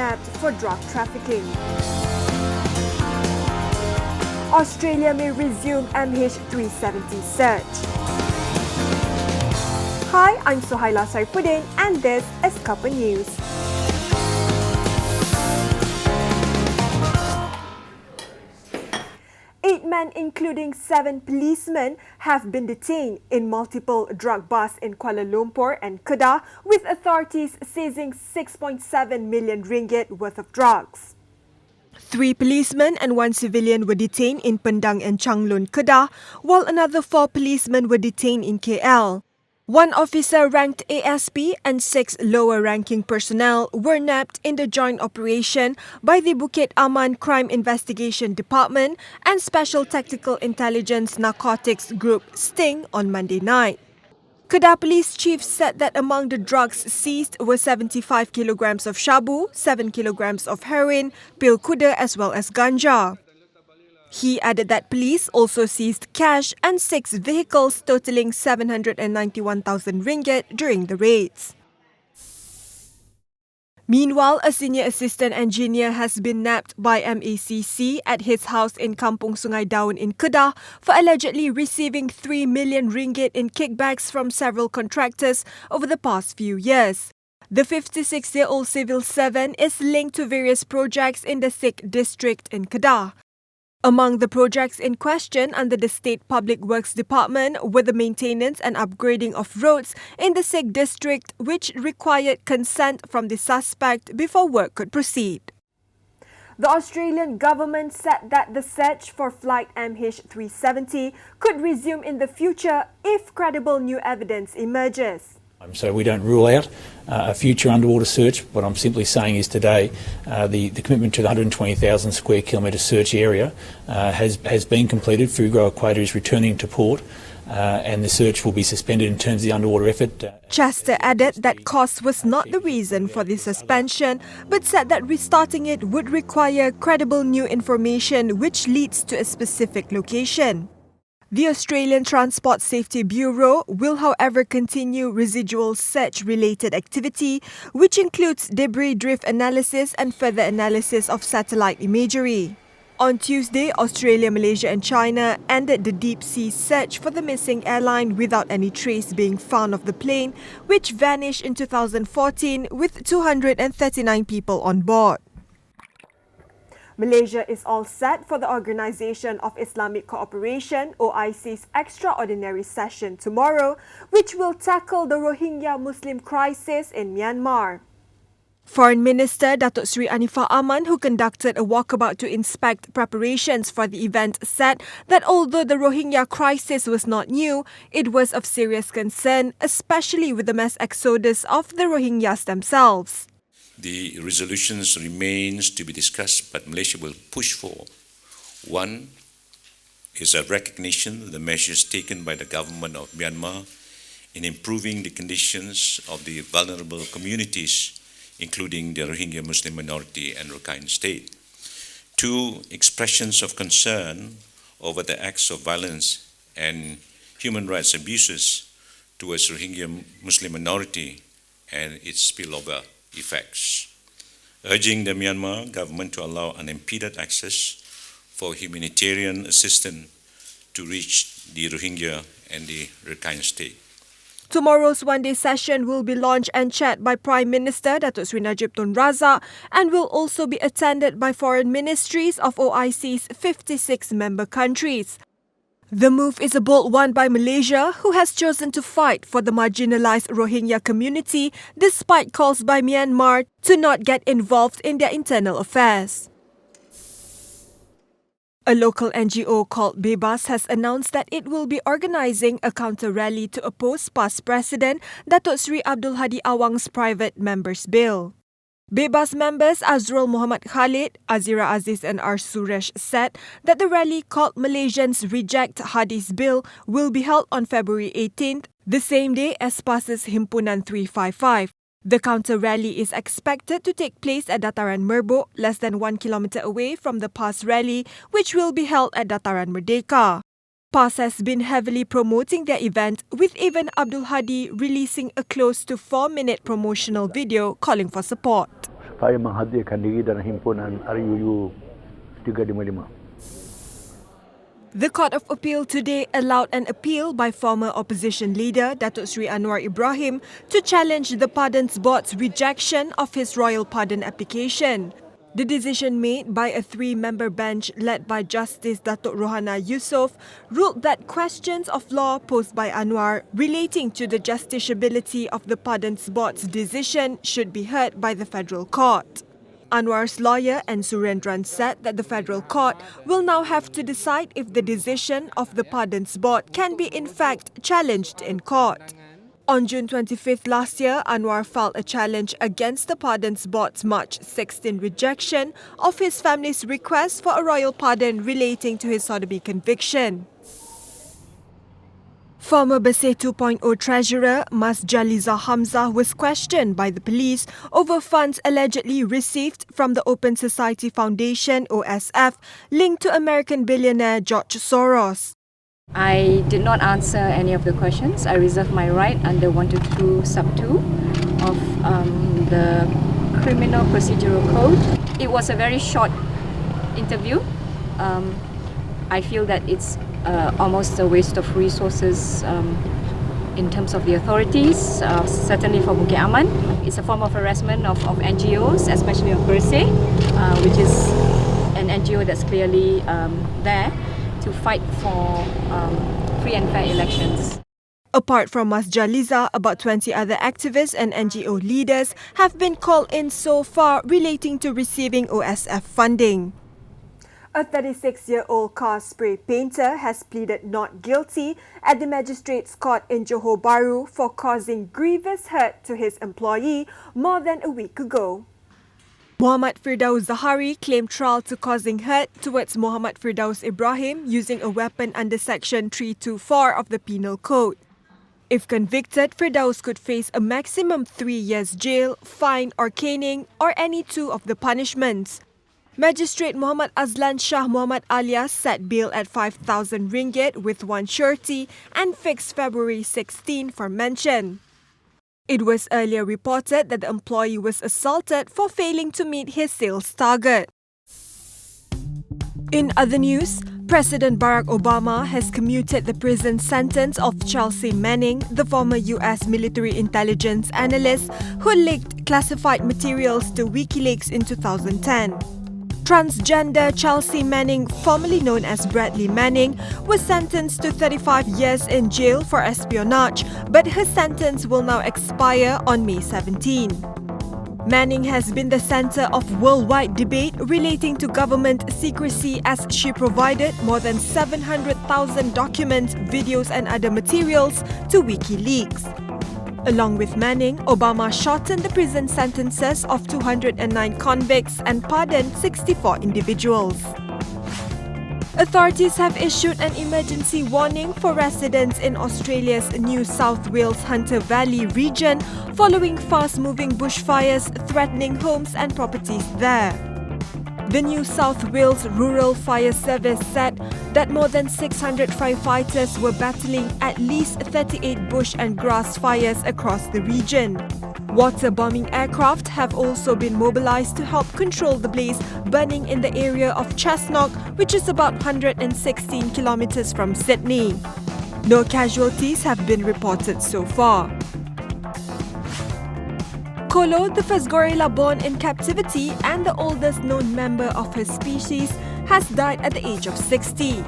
nabbed for drug trafficking. Australia may resume MH370 search. Hi, I'm Firdaus Ibrahim and this is Cuppa News. Eight men, including 7 policemen, have been detained in multiple drug busts in Kuala Lumpur and Kedah, with authorities seizing 6.7 million ringgit worth of drugs. 3 policemen and 1 civilian were detained in Pendang and Changlun, Kedah, while another 4 policemen were detained in KL. 1 officer ranked ASP and 6 lower-ranking personnel were nabbed in the joint operation by the Bukit Aman Crime Investigation Department and Special Tactical Intelligence Narcotics Group Sting on Monday night. Kedah Police Chief said that among the drugs seized were 75 kilograms of shabu, 7 kilograms of heroin, pil kuda as well as ganja. He added that police also seized cash and 6 vehicles totaling 791,000 ringgit during the raids. Meanwhile, a senior assistant engineer has been nabbed by MACC at his house in Kampung Sungai Daun in Kedah for allegedly receiving 3 million ringgit in kickbacks from several contractors over the past few years. The 56-year-old civil servant is linked to various projects in the Sikh district in Kedah. Among the projects in question under the State Public Works Department were the maintenance and upgrading of roads in the Sikh district, which required consent from the suspect before work could proceed. The Australian government said that the search for flight MH370 could resume in the future if credible new evidence emerges. So we don't rule out a future underwater search. What I'm simply saying is today the commitment to the 120,000 square kilometre search area has been completed. Fugro Equator is returning to port and the search will be suspended in terms of the underwater effort. Chester added that cost was not the reason for the suspension, but said that restarting it would require credible new information which leads to a specific location. The Australian Transport Safety Bureau will, however, continue residual search-related activity, which includes debris drift analysis and further analysis of satellite imagery. On Tuesday, Australia, Malaysia and China ended the deep-sea search for the missing airline without any trace being found of the plane, which vanished in 2014 with 239 people on board. Malaysia is all set for the Organisation of Islamic Cooperation (OIC's extraordinary session tomorrow, which will tackle the Rohingya Muslim crisis in Myanmar. Foreign Minister Datuk Seri Anifah Aman, who conducted a walkabout to inspect preparations for the event, said that although the Rohingya crisis was not new, it was of serious concern, especially with the mass exodus of the Rohingyas themselves. The resolutions remains to be discussed, but Malaysia will push for. One is a recognition of the measures taken by the government of Myanmar in improving the conditions of the vulnerable communities, including the Rohingya Muslim minority and Rakhine State. 2, expressions of concern over the acts of violence and human rights abuses towards Rohingya Muslim minority and its spillover effects, urging the Myanmar government to allow unimpeded access for humanitarian assistance to reach the Rohingya and the Rakhine State. Tomorrow's one-day session will be launched and chaired by Prime Minister Datuk Seri Najib Tun Razak and will also be attended by foreign ministries of OIC's 56 member countries. The move is a bold one by Malaysia, who has chosen to fight for the marginalised Rohingya community despite calls by Myanmar to not get involved in their internal affairs. A local NGO called Bebas has announced that it will be organising a counter-rally to oppose past President Datuk Seri Abdul Hadi Awang's private members' bill. Bebas members Azrul Muhammad Khalid, Azira Aziz and R. Suresh said that the rally called Malaysians Reject Hadi's Bill will be held on February 18th, the same day as PAS's Himpunan 355. The counter-rally is expected to take place at Dataran Merbok, less than 1 kilometre away from the PAS rally, which will be held at Dataran Merdeka. PAS has been heavily promoting their event, with even Abdul Hadi releasing a close to 4-minute promotional video calling for support. saya menghadirkan diri dalam himpunan RUU 355. The Court of Appeal today allowed an appeal by former opposition leader Datuk Sri Anwars Ibrahim to challenge the Pardons Board's rejection of his royal pardon application. The decision made by a three-member bench led by Justice Datuk Rohana Yusof ruled that questions of law posed by Anwar relating to the justiciability of the Pardons Board's decision should be heard by the Federal Court. Anwar's lawyer and Surendran said that the Federal Court will now have to decide if the decision of the Pardons Board can be in fact challenged in court. On June 25th last year, Anwar filed a challenge against the Pardons Board's March 16 rejection of his family's request for a royal pardon relating to his sodomy conviction. Former Bersih 2.0 treasurer Masjaliza Hamzah was questioned by the police over funds allegedly received from the Open Society Foundation (OSF) linked to American billionaire George Soros. I did not answer any of the questions. I reserve my right under 122 sub 2 of the Criminal Procedural Code. It was a very short interview. I feel that it's almost a waste of resources in terms of the authorities, certainly for Bukit Aman. It's a form of harassment of NGOs, especially of Bersih, which is an NGO that's clearly there to fight for free and fair elections. Apart from Masjaliza, about 20 other activists and NGO leaders have been called in so far relating to receiving OSF funding. A 36-year-old car spray painter has pleaded not guilty at the Magistrates Court in Johor Bahru for causing grievous hurt to his employee more than a week ago. Muhammad Firdaus Zahari claimed trial to causing hurt towards Muhammad Firdaus Ibrahim using a weapon under Section 324 of the Penal Code. If convicted, Firdaus could face a maximum 3 years jail, fine or caning, or any two of the punishments. Magistrate Muhammad Azlan Shah Muhammad Alias set bail at 5,000 ringgit with one surety and fixed February 16 for mention. It was earlier reported that the employee was assaulted for failing to meet his sales target. In other news, President Barack Obama has commuted the prison sentence of Chelsea Manning, the former US military intelligence analyst who leaked classified materials to WikiLeaks in 2010. Transgender Chelsea Manning, formerly known as Bradley Manning, was sentenced to 35 years in jail for espionage, but her sentence will now expire on May 17. Manning has been the center of worldwide debate relating to government secrecy as she provided more than 700,000 documents, videos and other materials to WikiLeaks. Along with Manning, Obama shortened the prison sentences of 209 convicts and pardoned 64 individuals. Authorities have issued an emergency warning for residents in Australia's New South Wales Hunter Valley region following fast-moving bushfires threatening homes and properties there. The New South Wales Rural Fire Service said that more than 600 firefighters were battling at least 38 bush and grass fires across the region. Water-bombing aircraft have also been mobilised to help control the blaze burning in the area of Chesnock, which is about 116 kilometres from Sydney. No casualties have been reported so far. Colo, the first gorilla born in captivity and the oldest known member of her species, has died at the age of 60.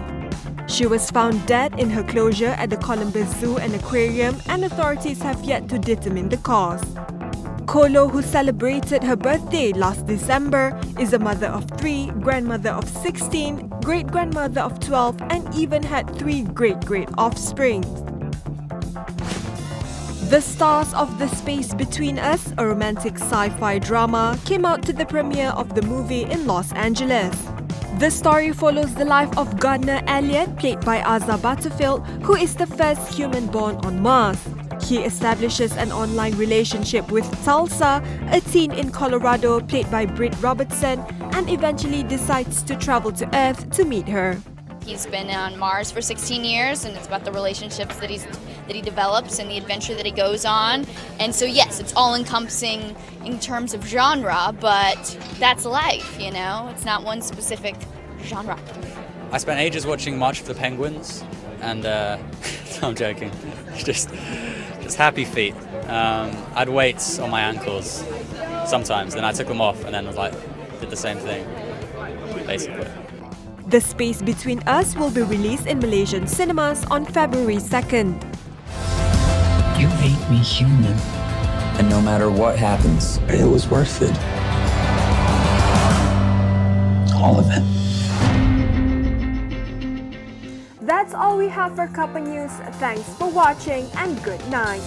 She was found dead in her closure at the Columbus Zoo and Aquarium, and authorities have yet to determine the cause. Colo, who celebrated her birthday last December, is a mother of 3, grandmother of 16, great-grandmother of 12, and even had 3 great-great offspring. The Stars of the Space Between Us, a romantic sci-fi drama, came out to the premiere of the movie in Los Angeles. The story follows the life of Gardner Elliott, played by Asa Butterfield, who is the first human born on Mars. He establishes an online relationship with Tulsa, a teen in Colorado, played by Britt Robertson, and eventually decides to travel to Earth to meet her. He's been on Mars for 16 years, and it's about the relationships that he develops and the adventure that he goes on. And so yes, it's all encompassing in terms of genre, but that's life, you know? It's not one specific genre. I spent ages watching March of the Penguins, and I'm joking, just happy feet. I had weights on my ankles sometimes, then I took them off and then did the same thing, basically. The Space Between Us will be released in Malaysian cinemas on February 2nd. You made me human. And no matter what happens, it was worth it. All of it. That's all we have for Cuppa News. Thanks for watching and good night.